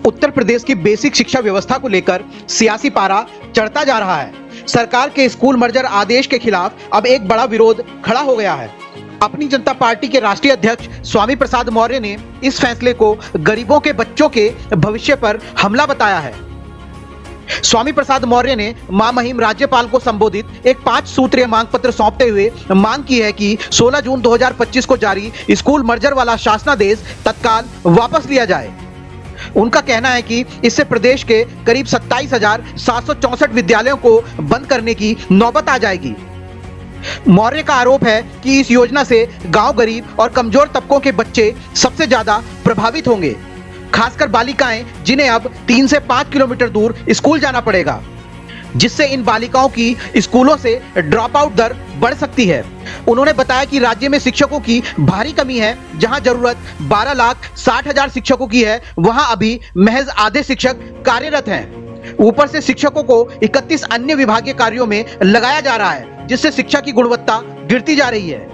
उत्तर प्रदेश की बेसिक शिक्षा व्यवस्था को लेकर सियासी पारा चढ़ता जा रहा है। सरकार के स्कूल मर्जर आदेश के खिलाफ अब एक बड़ा विरोध खड़ा हो गया है। अपनी जनता पार्टी के राष्ट्रीय अध्यक्ष स्वामी प्रसाद मौर्य ने इस फैसले को गरीबों के बच्चों के भविष्य पर हमला बताया है। स्वामी प्रसाद मौर्य ने मां महिम राज्यपाल को संबोधित एक 5 सूत्रीय मांग पत्र सौंपते हुए मांग की है कि 16 जून 2025 को जारी स्कूल मर्जर वाला शासनादेश तत्काल वापस लिया जाए। उनका कहना है कि इससे प्रदेश के करीब 27,764 विद्यालयों को बंद करने की नौबत आ जाएगी। मौर्य का आरोप है कि इस योजना से गांव गरीब और कमजोर तबकों के बच्चे सबसे ज्यादा प्रभावित होंगे, खासकर बालिकाएं जिन्हें अब 3 से 5 किलोमीटर दूर स्कूल जाना पड़ेगा, जिससे इन बालिकाओं की स्कूलों से ड्रॉप आउट दर बढ़ सकती है। उन्होंने बताया कि राज्य में शिक्षकों की भारी कमी है। जहां जरूरत 12,60,000 शिक्षकों की है, वहां अभी महज आधे शिक्षक कार्यरत हैं। ऊपर से शिक्षकों को 31 अन्य विभागीय कार्यों में लगाया जा रहा है, जिससे शिक्षा की गुणवत्ता गिरती जा रही है।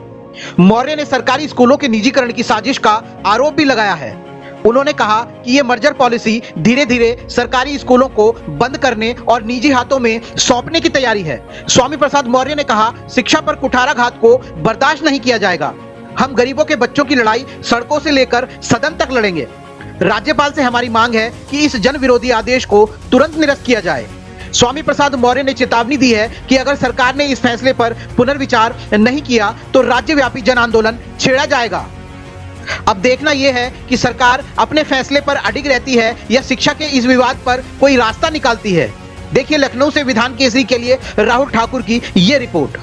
मौर्य ने सरकारी स्कूलों के निजीकरण की साजिश का आरोप भी लगाया है। उन्होंने कहा कि यह मर्जर पॉलिसी धीरे धीरे सरकारी स्कूलों को बंद करने और निजी हाथों में सौंपने की तैयारी है। स्वामी प्रसाद मौर्य ने कहा, शिक्षा पर कुठाराघात को बर्दाश्त नहीं किया जाएगा। हम गरीबों के बच्चों की लड़ाई सड़कों से लेकर सदन तक लड़ेंगे। राज्यपाल से हमारी मांग है कि इस जन विरोधी आदेश को तुरंत निरस्त किया जाए। स्वामी प्रसाद मौर्य ने चेतावनी दी है कि अगर सरकार ने इस फैसले पर पुनर्विचार नहीं किया तो राज्यव्यापी जन आंदोलन छेड़ा जाएगा। अब देखना यह है कि सरकार अपने फैसले पर अडिग रहती है या शिक्षा के इस विवाद पर कोई रास्ता निकालती है। देखिए लखनऊ से विधान केसरी के लिए राहुल ठाकुर की ये रिपोर्ट।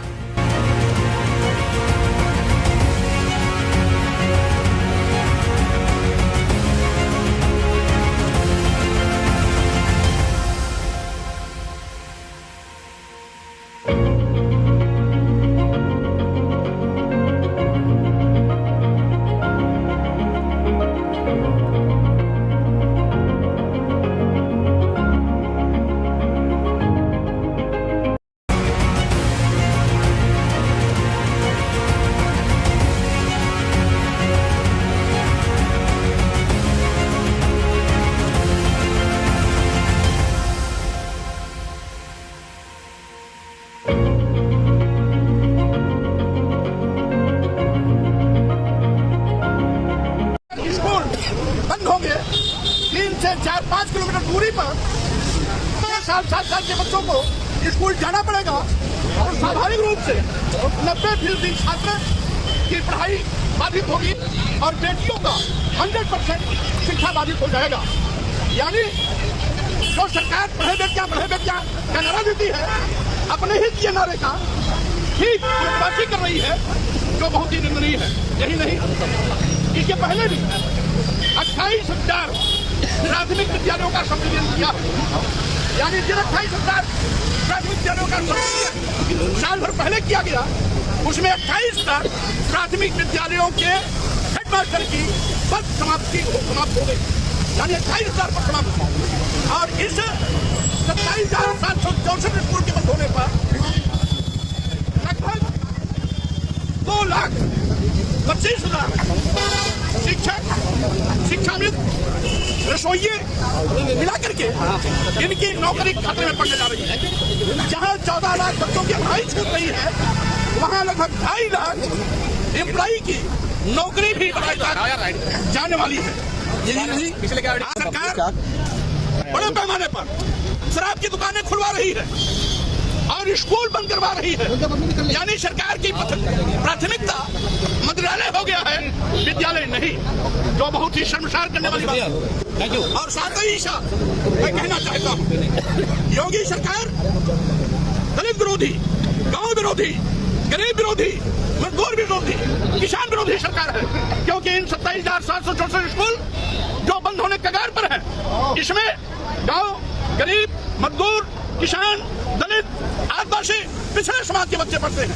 बंद होंगे 3 से 4-5 किलोमीटर दूरी पर 6 साल के बच्चों को स्कूल जाना पड़ेगा और स्वाभाविक रूप से 90% छात्र की पढ़ाई बाधित होगी और बेटियों का 100% शिक्षा बाधित हो जाएगा। यानी जो सरकार पढ़े बेटियां का नारा देती है, अपने हित के नारे का ठीक उल्टासी कर रही है, जो बहुत ही निंदनीय है। यही नहीं, इसके पहले भी 28,000 प्राथमिक विद्यालयों का संविलियन किया, यानी जिन 28,000 प्राथमिक विद्यालयों का संविलियन साल भर पहले किया गया, उसमें 28,000 प्राथमिक विद्यालयों के हेडमास्टर की पद समाप्त हो गई, यानी 28,000 पद समाप्त। और इस 27,764 स्कूल के बंद होने पर लगभग 2,25,000 शिक्षक, शिक्षाविद, रसोइये मिला करके इनकी नौकरी खतरे में पड़ने जा रही है। जहां 14 लाख बच्चों की पढ़ाई छूट रही है, वहां लगभग 2.5 लाख एम्प्लॉई की नौकरी भी जाने वाली है। यही नहीं, सरकार बड़े पैमाने पर शराब की दुकानें खुलवा रही है और स्कूल बंद करवा रही है। यानी सरकार की प्राथमिकता मंत्रालय हो गया है, विद्यालय नहीं, जो बहुत ही शर्मसार करने वाली बात है। और साथ ही मैं कहना चाहता हूँ, योगी सरकार दलित विरोधी, गांव विरोधी, गरीब विरोधी, मजदूर विरोधी, किसान विरोधी सरकार है। क्योंकि इन 27,764 स्कूल जो बंद होने कगार पर है, इसमें गांव, गरीब, मजदूर, किसान, दलित, आदिवासी, पिछड़े समाज के बच्चे पढ़ते हैं।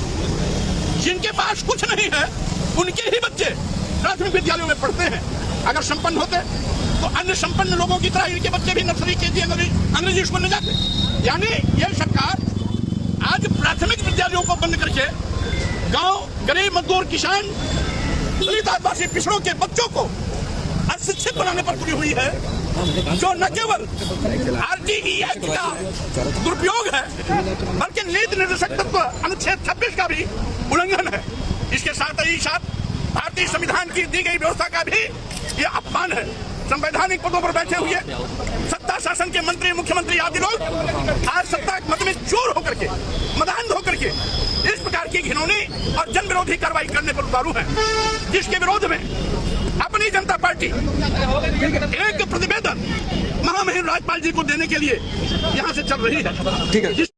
जिनके पास कुछ नहीं है, उनके ही बच्चे प्राथमिक विद्यालयों में पढ़ते हैं। अगर संपन्न होते तो अन्य संपन्न लोगों की तरह इनके बच्चे भी नर्सरी, केजी, अंग्रेजी स्कूल में जाते। यानी यह सरकार आज प्राथमिक विद्यालयों को बंद करके गांव, गरीब, मजदूर, किसान, दलित, आदिवासी, पिछड़ों के बच्चों को अशिक्षित बनाने पर तुली हुई है, जो न केवल आरटीई एक्ट का दुरुपयोग है बल्कि नीति निर्देशक तत्व अनुच्छेद 26 का भी उल्लंघन है। इसके साथ ही साथ भारतीय संविधान की दी गई व्यवस्था का भी ये अपमान है। संवैधानिक पदों पर बैठे हुए सत्ता शासन के मंत्री, मुख्यमंत्री आदि लोग आज सत्ता मत में चोर होकर के, मदान होकर के इस प्रकार की घिनौनी और जन विरोधी कार्रवाई करने पर उतारू है, जिसके विरोध में अपनी जनता पार्टी एक प्रतिवेदन महामहिम राज्यपाल जी को देने के लिए यहाँ से चल रही है।